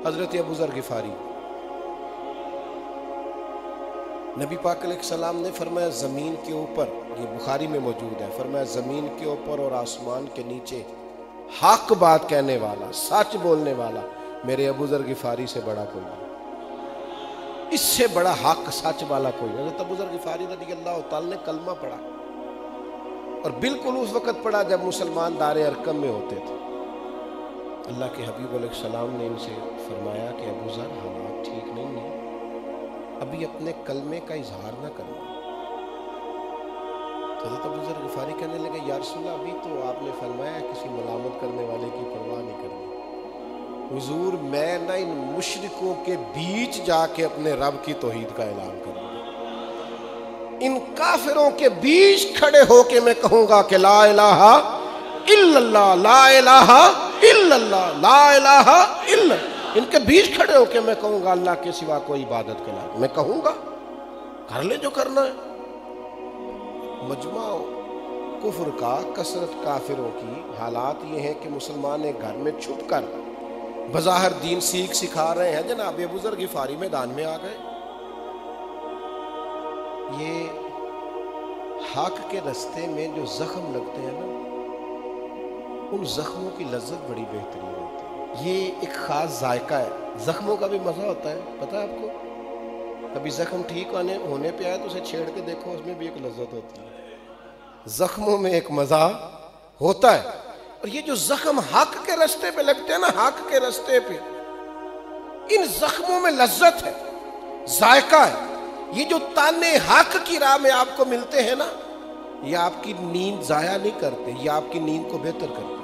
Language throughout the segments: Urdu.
حضرت ابو ذر غفاری، نبی پاک علیہ السلام نے فرمایا زمین کے اوپر، یہ بخاری میں موجود ہے، فرمایا زمین کے اوپر اور آسمان کے نیچے حق بات کہنے والا، سچ بولنے والا میرے ابو ذر غفاری سے بڑا کوئی نہیں، اس سے بڑا حق سچ والا کوئی نہیں۔ حضرت ابو ذر غفاری رضی اللہ تعالی نے کلمہ پڑھا، اور بالکل اس وقت پڑھا جب مسلمان دار ارقم میں ہوتے تھے۔ اللہ کے حبیب علیہ السلام نے ان سے فرمایا کہ ابو ذر حالات ٹھیک نہیں ہیں، ابھی اپنے کلمے کا اظہار نہ کرنا۔ حضرت ابو ذر غفاری کہنے لگے یا رسول اللہ ابھی تو آپ نے فرمایا کسی ملامت کرنے والے کی پرواہ نہیں کرنی، حضور میں نہ ان مشرکوں کے بیچ جا کے اپنے رب کی توحید کا اعلان کروں، ان کافروں کے بیچ کھڑے ہو کے میں کہوں گا کہ لا الہ الا اللہ، لا الہ الا اللہ، لا الہ الا اللہ، ان کے بیچ کھڑے ہو کے میں کہوں گا اللہ کے سوا کوئی عبادت کے لائق، میں کہوں گا کر لے جو کرنا ہے۔ مجمع کفر کا، کثرت کافروں کی، حالات یہ ہیں کہ مسلمان ایک گھر میں چھپ کر بظاہر دین سیکھ سکھا رہے ہیں، جناب ابو ذر غفاری میدان میں آ گئے۔ یہ حق کے رستے میں جو زخم لگتے ہیں نا، ان زخموں کی لذت بڑی بہترین ہوتی ہے، یہ ایک خاص ذائقہ ہے، زخموں کا بھی مزہ ہوتا ہے، پتہ ہے آپ کو؟ کبھی زخم ٹھیک ہونے پہ آئے تو اسے چھیڑ کے دیکھو، اس میں بھی ایک لذت ہوتی ہے، زخموں میں ایک مزہ ہوتا ہے۔ اور یہ جو زخم حق کے رستے پہ لگتے ہیں نا، حق کے رستے پہ، ان زخموں میں لذت ہے، ذائقہ ہے۔ یہ جو تانے حق کی راہ میں آپ کو ملتے ہیں نا، یہ آپ کی نیند ضائع نہیں کرتے، یہ آپ کی نیند کو بہتر کرتے،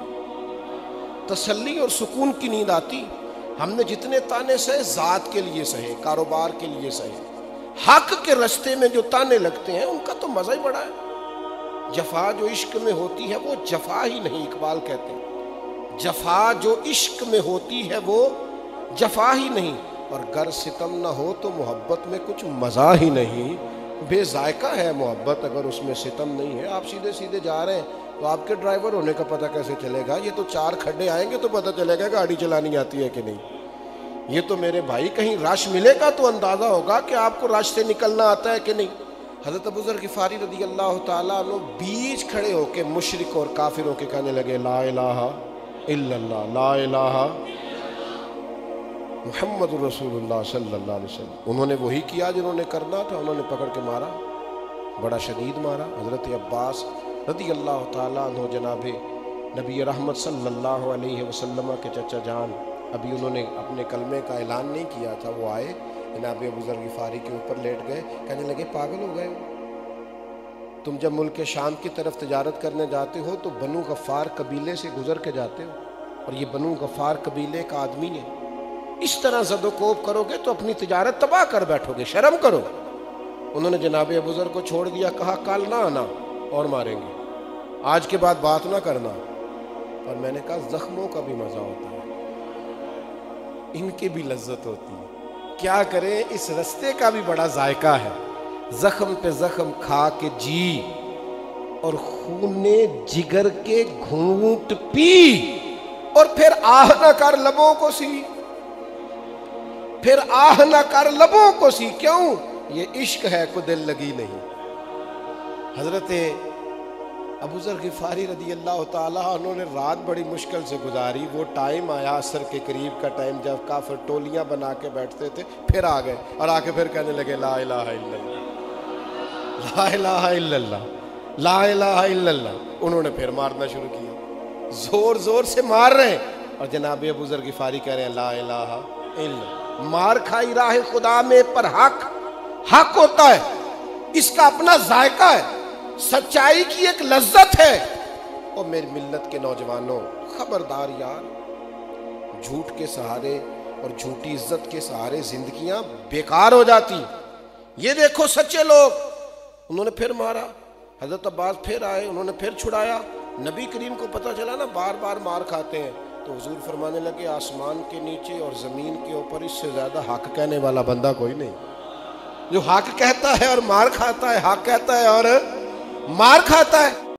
تسلی اور سکون کی نیند آتی۔ ہم نے جتنے تانے سہے ذات کے لیے سہے، کاروبار کے لیے سہے، حق کے رستے میں جو تانے لگتے ہیں ان کا تو مزہ ہی بڑا ہے۔ جفا جو عشق میں ہوتی ہے وہ جفا ہی نہیں، اقبال کہتے ہیں جفا جو عشق میں ہوتی ہے وہ جفا ہی نہیں، اور گر ستم نہ ہو تو محبت میں کچھ مزہ ہی نہیں، بے ذائقہ ہے محبت اگر اس میں ستم نہیں ہے۔ آپ سیدھے سیدھے جا رہے ہیں تو آپ کے ڈرائیور ہونے کا پتہ کیسے چلے گا؟ یہ تو 4 کھڈے آئیں گے تو پتہ چلے گا گاڑی چلانی آتی ہے کہ نہیں۔ یہ تو میرے بھائی کہیں رش ملے گا تو اندازہ ہوگا کہ آپ کو رش سے نکلنا آتا ہے کہ نہیں۔ حضرت ابو ذر غفاری رضی اللہ تعالیٰ عنہ بیچ کھڑے ہو کے مشرک اور کافروں کے کہنے لگے لا الہ الا اللہ، لا الہ محمد رسول اللہ صلی اللہ علیہ وسلم۔ انہوں نے وہی کیا جنہوں نے کرنا تھا، انہوں نے پکڑ کے مارا، بڑا شدید مارا۔ حضرت عباس رضی اللہ تعالیٰ عنہ جناب نبی رحمت صلی اللہ علیہ وسلم کے چچا جان، ابھی انہوں نے اپنے کلمے کا اعلان نہیں کیا تھا، وہ آئے جناب ابو ذر غفاری کے اوپر لیٹ گئے، کہنے لگے پاگل ہو گئے ہو، تم جب ملک شام کی طرف تجارت کرنے جاتے ہو تو بنو غفار قبیلے سے گزر کے جاتے ہو، اور یہ بنو غفار قبیلے کا آدمی ہے، اس طرح زد و کوب کرو گے تو اپنی تجارت تباہ کر بیٹھو گے، شرم کرو۔ انہوں نے جناب ابو ذر کو چھوڑ دیا، کہا کل نہ آنا اور ماریں گے، آج کے بعد بات نہ کرنا۔ اور میں نے کہا زخموں کا بھی مزہ ہوتا ہے، ان کی بھی لذت ہوتی ہے، کیا کریں، اس رستے کا بھی بڑا ذائقہ ہے، زخم پہ زخم کھا کے جی اور خون جگر کے گھونٹ پی، اور پھر آہ نہ کر لبوں کو سی، پھر آہ نہ کر لبوں کو سی، کیوں؟ یہ عشق ہے کو دل لگی نہیں۔ حضرت ابو ذر غفاری رضی اللہ تعالیٰ انہوں نے رات بڑی مشکل سے گزاری، وہ ٹائم آیا عصر کے قریب کا ٹائم جب کافر ٹولیاں بنا کے بیٹھتے تھے، پھر آ گئے اور آ کے پھر کہنے لگے لا الہ الا اللہ، لا الہ الا اللہ، لا الہ الا اللہ۔ انہوں نے پھر مارنا شروع کیا، زور زور سے مار رہے ہیں، اور جناب ابو ذر غفاری کہہ رہے ہیں لا الہ الا اللہ۔ مار کھائی راہ خدا میں پر حق ہوتا ہے، اس کا اپنا ذائقہ ہے، سچائی کی ایک لذت ہے۔ اور میری ملت کے نوجوانوں خبردار یار، جھوٹ کے سہارے اور جھوٹی عزت کے سہارے زندگیاں بیکار ہو جاتی۔ یہ دیکھو سچے لوگ، انہوں نے پھر مارا، حضرت عباس پھر آئے، انہوں نے پھر چھڑایا۔ نبی کریم کو پتہ چلا نا بار بار مار کھاتے ہیں، تو حضور فرمانے لگے آسمان کے نیچے اور زمین کے اوپر اس سے زیادہ حق کہنے والا بندہ کوئی نہیں، جو حق کہتا ہے اور مار کھاتا ہے، حق کہتا ہے اور مار کھاتا ہے۔